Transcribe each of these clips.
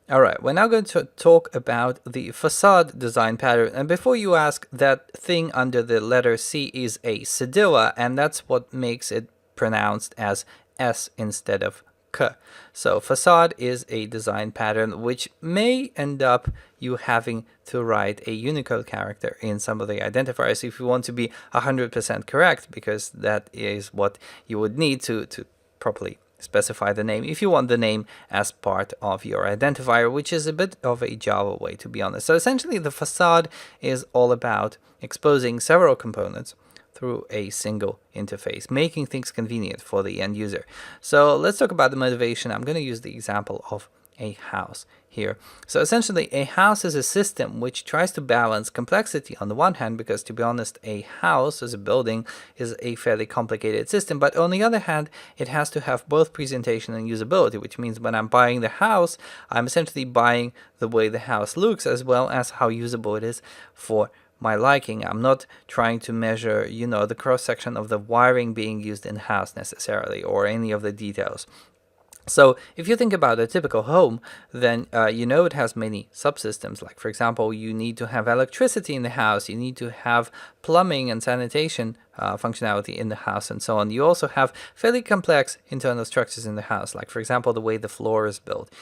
All right, we're now going to talk about the facade design pattern. And before you ask, that thing under the letter C is a cedilla, and that's what makes it pronounced as S instead of K. So facade is a design pattern which may end up you having to write a Unicode character in some of the identifiers if you want to be 100% correct, because that is what you would need to properly specify the name if you want the name as part of your identifier, which is a bit of a Java way, to be honest. So essentially the facade is all about exposing several components through a single interface, making things convenient for the end user. So let's talk about the motivation. I'm going to use the example of a house here. So essentially a house is a system which tries to balance complexity on the one hand, because to be honest, a house as a building is a fairly complicated system, but on the other hand, it has to have both presentation and usability, which means when I'm buying the house, I'm essentially buying the way the house looks as well as how usable it is for my liking. I'm not trying to measure, the cross-section of the wiring being used in the house necessarily, or any of the details. So if you think about a typical home, then it has many subsystems. Like, for example, you need to have electricity in the house, you need to have plumbing and sanitation functionality in the house, and so on. You also have fairly complex internal structures in the house. Like, for example, the way the floor is built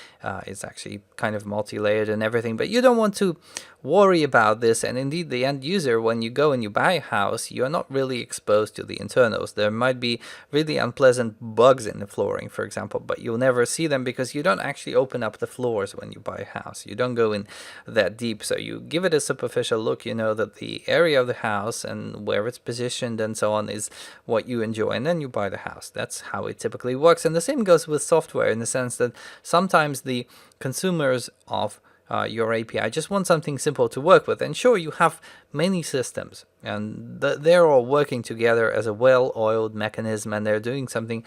is actually kind of multi-layered and everything. But you don't want to worry about this. And indeed, the end user, when you go and you buy a house, you're not really exposed to the internals. There might be really unpleasant bugs in the flooring, for example, but you'll never see them because you don't actually open up the floors when you buy a house. You don't go in that deep. So you give it a superficial look. You know that the area of the house and where it's positioned and so on is what you enjoy, and then you buy the house. That's how it typically works. And the same goes with software, in the sense that sometimes the consumers of your API just want something simple to work with. And sure, you have many systems, and they're all working together as a well-oiled mechanism, and they're doing something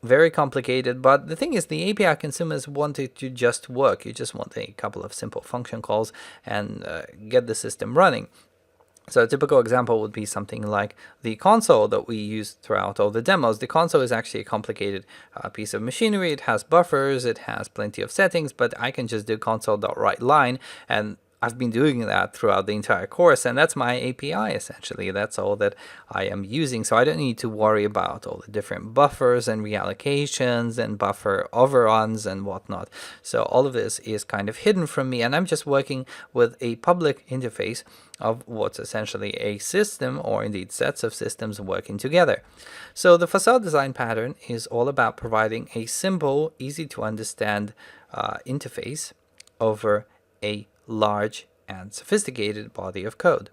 very complicated. But the thing is, the API consumers want it to just work. You just want a couple of simple function calls and get the system running. So a typical example would be something like the console that we use throughout all the demos. The console is actually a complicated piece of machinery. It has buffers, it has plenty of settings, but I can just do console.writeLine, and I've been doing that throughout the entire course, and that's my API essentially. That's all that I am using, so I don't need to worry about all the different buffers and reallocations and buffer overruns and whatnot. So all of this is kind of hidden from me, and I'm just working with a public interface of what's essentially a system, or indeed sets of systems working together. So the facade design pattern is all about providing a simple, easy to understand interface over a large and sophisticated body of code.